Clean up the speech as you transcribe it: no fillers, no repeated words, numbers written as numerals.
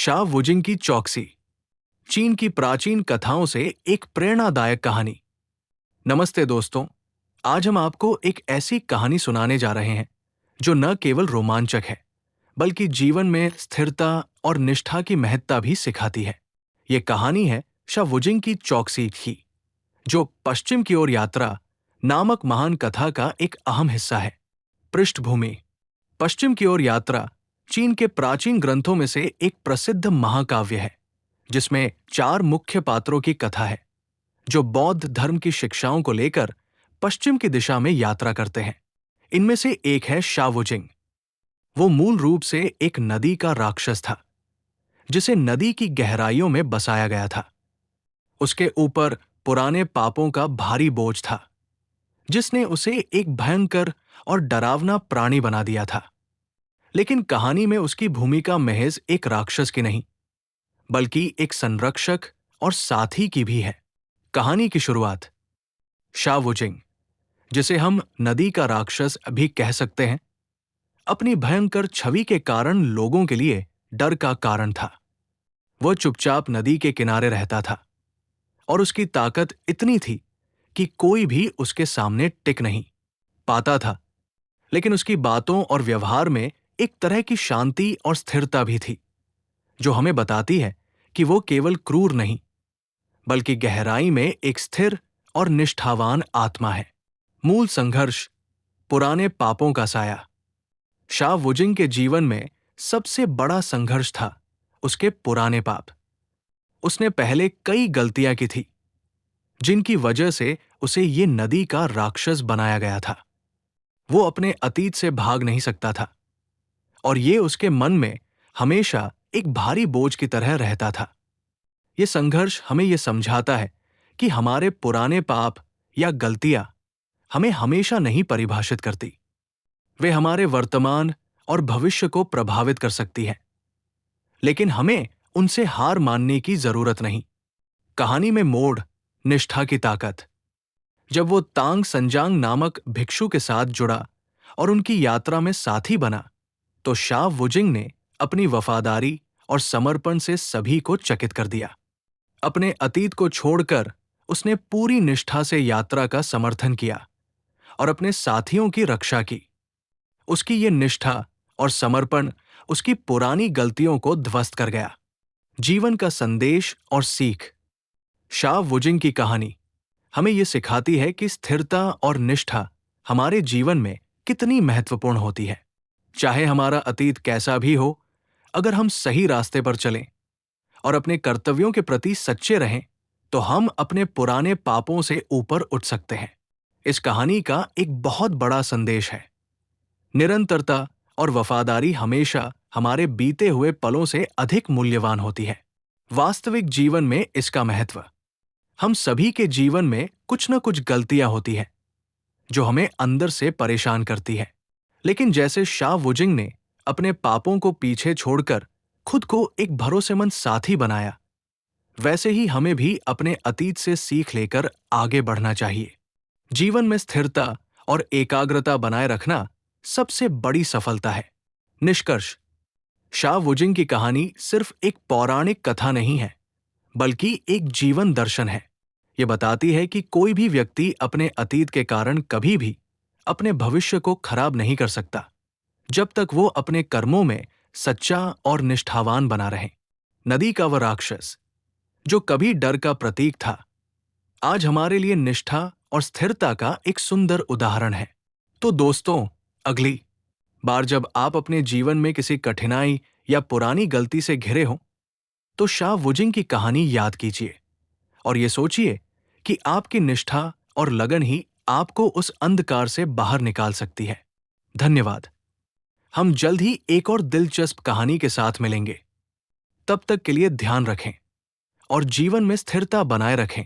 Shah Wujing की चौकसी, चीन की प्राचीन कथाओं से एक प्रेरणादायक कहानी। नमस्ते दोस्तों, आज हम आपको एक ऐसी कहानी सुनाने जा रहे हैं जो न केवल रोमांचक है बल्कि जीवन में स्थिरता और निष्ठा की महत्ता भी सिखाती है। ये कहानी है शाह वुजिंग की चौकसी की, जो पश्चिम की ओर यात्रा नामक महान कथा का एक अहम हिस्सा है। पृष्ठभूमि: पश्चिम की ओर यात्रा चीन के प्राचीन ग्रंथों में से एक प्रसिद्ध महाकाव्य है, जिसमें 4 मुख्य पात्रों की कथा है जो बौद्ध धर्म की शिक्षाओं को लेकर पश्चिम की दिशा में यात्रा करते हैं। इनमें से एक है शाह वुजिंग। वो मूल रूप से एक नदी का राक्षस था, जिसे नदी की गहराइयों में बसाया गया था। उसके ऊपर पुराने पापों का भारी बोझ था, जिसने उसे एक भयंकर और डरावना प्राणी बना दिया था। लेकिन कहानी में उसकी भूमिका महज एक राक्षस की नहीं, बल्कि एक संरक्षक और साथी की भी है। कहानी की शुरुआत: शाह वुजिंग, जिसे हम नदी का राक्षस भी कह सकते हैं, अपनी भयंकर छवि के कारण लोगों के लिए डर का कारण था। वह चुपचाप नदी के किनारे रहता था और उसकी ताकत इतनी थी कि कोई भी उसके सामने टिक नहीं पाता था। लेकिन उसकी बातों और व्यवहार में एक तरह की शांति और स्थिरता भी थी, जो हमें बताती है कि वो केवल क्रूर नहीं, बल्कि गहराई में एक स्थिर और निष्ठावान आत्मा है। मूल संघर्ष: पुराने पापों का साया। शाह वुजिंग के जीवन में सबसे बड़ा संघर्ष था उसके पुराने पाप। उसने पहले कई गलतियां की थी, जिनकी वजह से उसे ये नदी का राक्षस बनाया गया था। वो अपने अतीत से भाग नहीं सकता था, और ये उसके मन में हमेशा एक भारी बोझ की तरह रहता था। ये संघर्ष हमें ये समझाता है कि हमारे पुराने पाप या गलतियां हमें हमेशा नहीं परिभाषित करती। वे हमारे वर्तमान और भविष्य को प्रभावित कर सकती हैं, लेकिन हमें उनसे हार मानने की जरूरत नहीं। कहानी में मोड़: निष्ठा की ताकत। जब वो तांग संजांग नामक भिक्षु के साथ जुड़ा और उनकी यात्रा में साथी बना, तो शाह वुजिंग ने अपनी वफादारी और समर्पण से सभी को चकित कर दिया। अपने अतीत को छोड़कर उसने पूरी निष्ठा से यात्रा का समर्थन किया और अपने साथियों की रक्षा की। उसकी ये निष्ठा और समर्पण उसकी पुरानी गलतियों को ध्वस्त कर गया। जीवन का संदेश और सीख: शाह वुजिंग की कहानी हमें ये सिखाती है कि स्थिरता और निष्ठा हमारे जीवन में कितनी महत्वपूर्ण होती है। चाहे हमारा अतीत कैसा भी हो, अगर हम सही रास्ते पर चलें और अपने कर्तव्यों के प्रति सच्चे रहें, तो हम अपने पुराने पापों से ऊपर उठ सकते हैं। इस कहानी का एक बहुत बड़ा संदेश है: निरंतरता और वफादारी हमेशा हमारे बीते हुए पलों से अधिक मूल्यवान होती है। वास्तविक जीवन में इसका महत्व: हम सभी के जीवन में कुछ न कुछ गलतियां होती हैं जो हमें अंदर से परेशान करती है। लेकिन जैसे शाह वुजिंग ने अपने पापों को पीछे छोड़कर खुद को एक भरोसेमंद साथी बनाया, वैसे ही हमें भी अपने अतीत से सीख लेकर आगे बढ़ना चाहिए। जीवन में स्थिरता और एकाग्रता बनाए रखना सबसे बड़ी सफलता है। निष्कर्ष: शाह वुजिंग की कहानी सिर्फ एक पौराणिक कथा नहीं है, बल्कि एक जीवन दर्शन है। ये बताती है कि कोई भी व्यक्ति अपने अतीत के कारण कभी भी अपने भविष्य को खराब नहीं कर सकता, जब तक वो अपने कर्मों में सच्चा और निष्ठावान बना रहे। नदी का वह राक्षस जो कभी डर का प्रतीक था, आज हमारे लिए निष्ठा और स्थिरता का एक सुंदर उदाहरण है। तो दोस्तों, अगली बार जब आप अपने जीवन में किसी कठिनाई या पुरानी गलती से घिरे हों, तो शाह वुजिंग की कहानी याद कीजिए और ये सोचिए कि आपकी निष्ठा और लगन ही आपको उस अंधकार से बाहर निकाल सकती है। धन्यवाद। हम जल्द ही एक और दिलचस्प कहानी के साथ मिलेंगे। तब तक के लिए ध्यान रखें और जीवन में स्थिरता बनाए रखें।